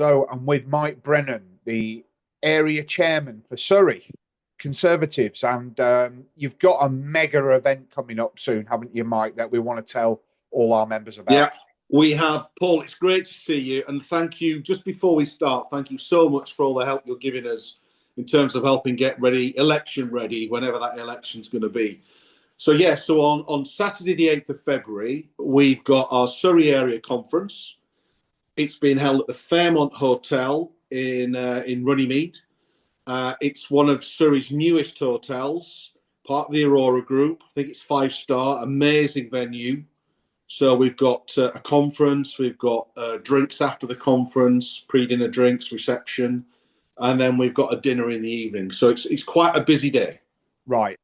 So I'm with Mike Brennan, the area chairman for Surrey Conservatives, and you've got a mega event coming up soon, haven't you, Mike, that we want to tell all our members about? Yeah, we have. Paul, it's great to see you, and thank you. Just before we start, thank you so much for all the help you're giving us in terms of helping get ready, election ready, whenever that election's going to be. So on Saturday the 8th of February, we've got our Surrey area conference. It's being held at the Fairmont Hotel in Runnymede. It's one of Surrey's newest hotels, part of the Aurora Group. I think it's 5-star, amazing venue. So we've got a conference, we've got drinks after the conference, pre-dinner drinks, reception, and then we've got a dinner in the evening. So it's quite a busy day. Right.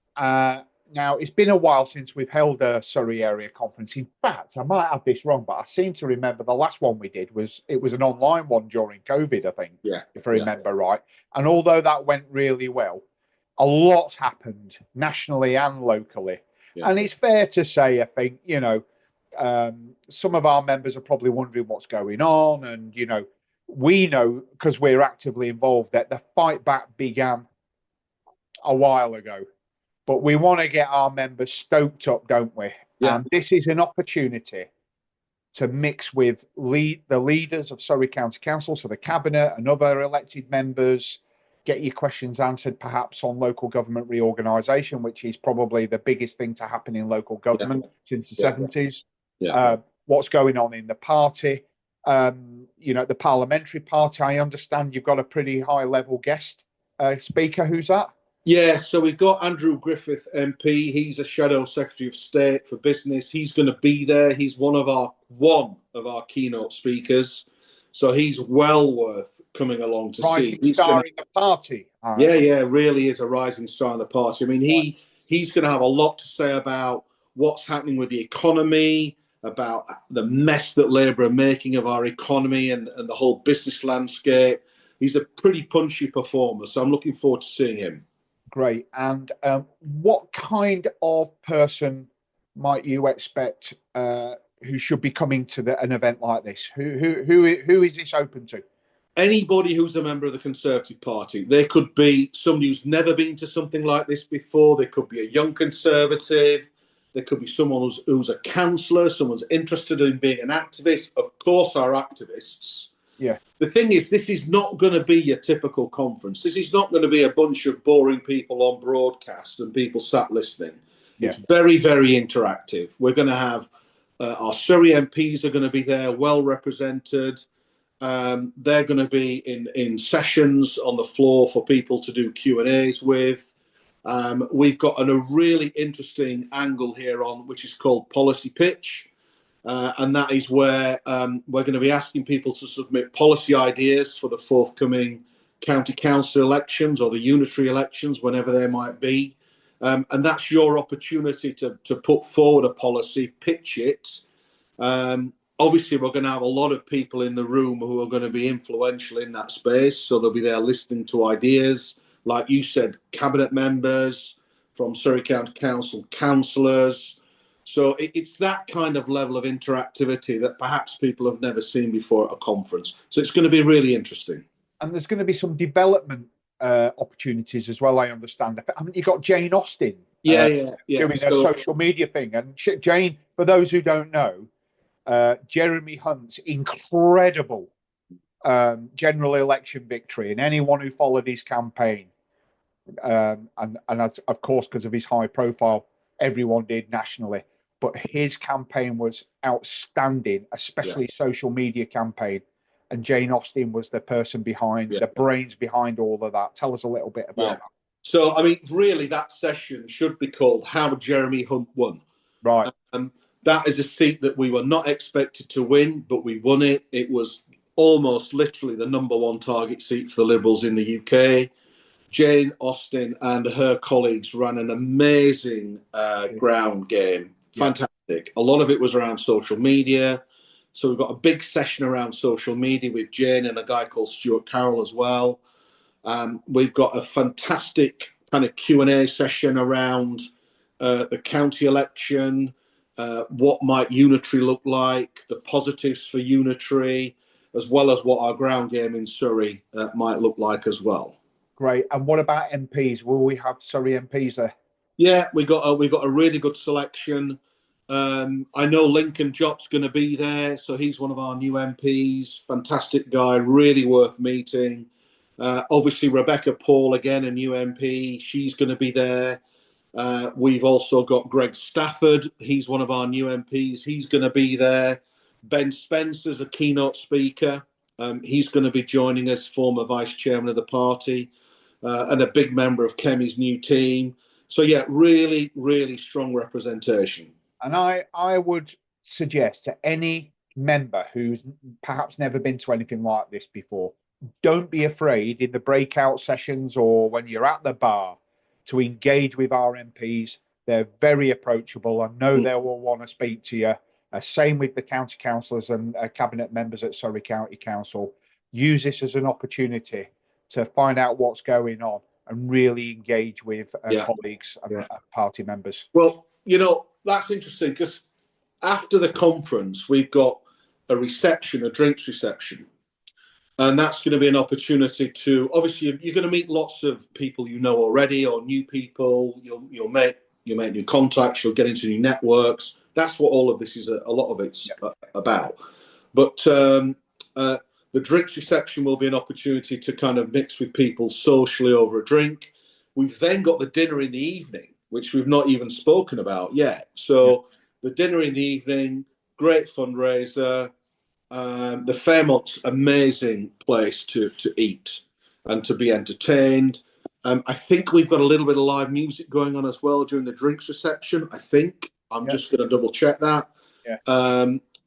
Now, it's been a while since we've held a Surrey area conference. In fact, I might have this wrong, but I seem to remember the last one we did was an online one during COVID, I think, if I remember right. And although that went really well, a lot's happened nationally and locally. Yeah. And it's fair to say, I think, some of our members are probably wondering what's going on. And, we know, because we're actively involved, that the fight back began a while ago. But we want to get our members stoked up, don't we? Yeah. And this is an opportunity to mix with the leaders of Surrey County Council, so the Cabinet and other elected members, get your questions answered perhaps on local government reorganisation, which is probably the biggest thing to happen in local government since the 70s. Yeah. What's going on in the party? The parliamentary party, I understand you've got a pretty high-level guest speaker. Who's that? Yeah, so we've got Andrew Griffith MP. He's a Shadow Secretary of State for Business. He's going to be there. He's one of our keynote speakers. So he's well worth coming along to see. Rising star in the party. Yeah, really is a rising star in the party. I mean, he's going to have a lot to say about what's happening with the economy, about the mess that Labour are making of our economy and the whole business landscape. He's a pretty punchy performer, so I'm looking forward to seeing him. Great. And what kind of person might you expect who should be coming to an event like this? Who is this open to? Anybody who's a member of the Conservative Party. They could be somebody who's never been to something like this before. They could be a young Conservative. There could be someone who's a councillor, someone's interested in being an activist. Of course, our activists. Yeah. The thing is, this is not going to be your typical conference. This is not going to be a bunch of boring people on broadcast and people sat listening. Yeah. It's very, very interactive. We're going to have our Surrey MPs are going to be there, well represented. They're going to be in sessions on the floor for people to do Q&As with. We've got a really interesting angle here on, which is called Policy Pitch. And that is where we're going to be asking people to submit policy ideas for the forthcoming county council elections or the unitary elections, whenever they might be. And that's your opportunity to put forward a policy, pitch it. Obviously, we're going to have a lot of people in the room who are going to be influential in that space. So they'll be there listening to ideas. Like you said, cabinet members from Surrey County Council, councillors. So it's that kind of level of interactivity that perhaps people have never seen before at a conference. So it's going to be really interesting. And there's going to be some development opportunities as well, I understand. Haven't you got Jane Austen doing a social media thing? And Jane, for those who don't know, Jeremy Hunt's incredible general election victory, and anyone who followed his campaign, and of course, because of his high profile, everyone did nationally. But his campaign was outstanding, especially social media campaign. And Jane Austen was the person behind, the brains behind all of that. Tell us a little bit about that. So, I mean, really, that session should be called How Jeremy Hunt Won. Right. That is a seat that we were not expected to win, but we won it. It was almost literally the #1 target seat for the Liberals in the UK. Jane Austen and her colleagues ran an amazing ground game. Fantastic. A lot of it was around social media. So we've got a big session around social media with Jane and a guy called Stuart Carroll as well. We've got a fantastic kind of Q&A session around the county election, what might unitary look like, the positives for unitary. as well as what our ground game in Surrey might look like as well. Great. And what about MPs? Will we have Surrey MPs there? Yeah, we got a really good selection. I know Lincoln Jopp's going to be there, so he's one of our new MPs. Fantastic guy, really worth meeting. Obviously, Rebecca Paul, again, a new MP. She's going to be there. We've also got Greg Stafford. He's one of our new MPs. He's going to be there. Ben Spencer's a keynote speaker. He's going to be joining us, former vice chairman of the party, and a big member of Kemi's new team. So, yeah, really, really strong representation. And I would suggest to any member who's perhaps never been to anything like this before, don't be afraid in the breakout sessions or when you're at the bar to engage with our MPs. They're very approachable. I know they will want to speak to you. Same with the county councillors and cabinet members at Surrey County Council. Use this as an opportunity to find out what's going on and really engage with colleagues and party members. Well, you know, that's interesting because after the conference, we've got a reception, a drinks reception. And that's going to be an opportunity to, obviously, you're going to meet lots of people you know already or new people. You'll make new contacts. You'll get into new networks. That's what all of this is, a lot of it's about. But the drinks reception will be an opportunity to kind of mix with people socially over a drink. We've then got the dinner in the evening, which we've not even spoken about yet. So the dinner in the evening, great fundraiser. The Fairmont's amazing place to eat and to be entertained. I think we've got a little bit of live music going on as well during the drinks reception. I think I'm just going to double check that.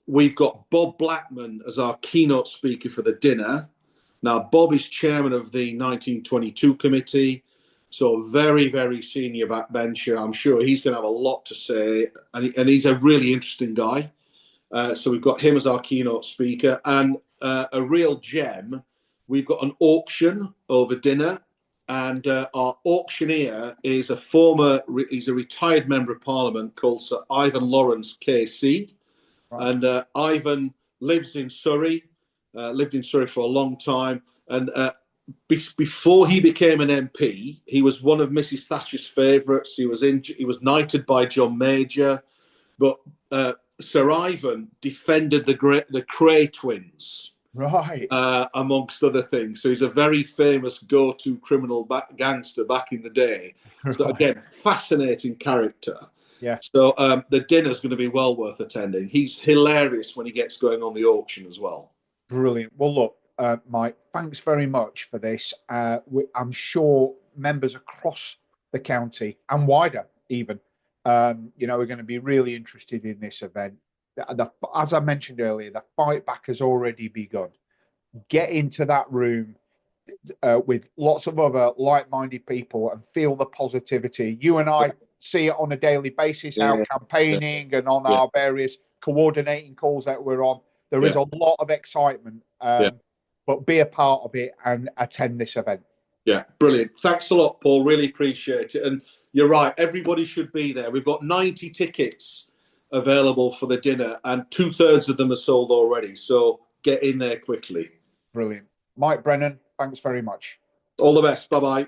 We've got Bob Blackman as our keynote speaker for the dinner. Now, Bob is chairman of the 1922 committee, so very, very senior backbencher. I'm sure he's going to have a lot to say, and he's a really interesting guy. So we've got him as our keynote speaker, and a real gem. We've got an auction over dinner, and our auctioneer is he's a retired member of Parliament called Sir Ivan Lawrence KC. Right. And Ivan lives in Surrey, lived in Surrey for a long time. And before he became an MP, he was one of Mrs. Thatcher's favourites. He was knighted by John Major, but Sir Ivan defended the Cray twins, right? Amongst other things. So he's a very famous go-to criminal gangster back in the day. So again, fascinating character. Yeah. So the dinner's going to be well worth attending. He's hilarious when he gets going on the auction as well. Brilliant. Well, look, Mike, thanks very much for this. I'm sure members across the county and wider even, are going to be really interested in this event. As I mentioned earlier, the fight back has already begun. Get into that room with lots of other like-minded people and feel the positivity. You and I see it on a daily basis, our campaigning and on our various coordinating calls that we're on. There is a lot of excitement, but be a part of it and attend this event. Yeah, brilliant. Thanks a lot, Paul. Really appreciate it. And you're right, everybody should be there. We've got 90 tickets available for the dinner, and 2/3 of them are sold already. So get in there quickly. Brilliant. Mike Brennan, thanks very much. All the best. Bye-bye.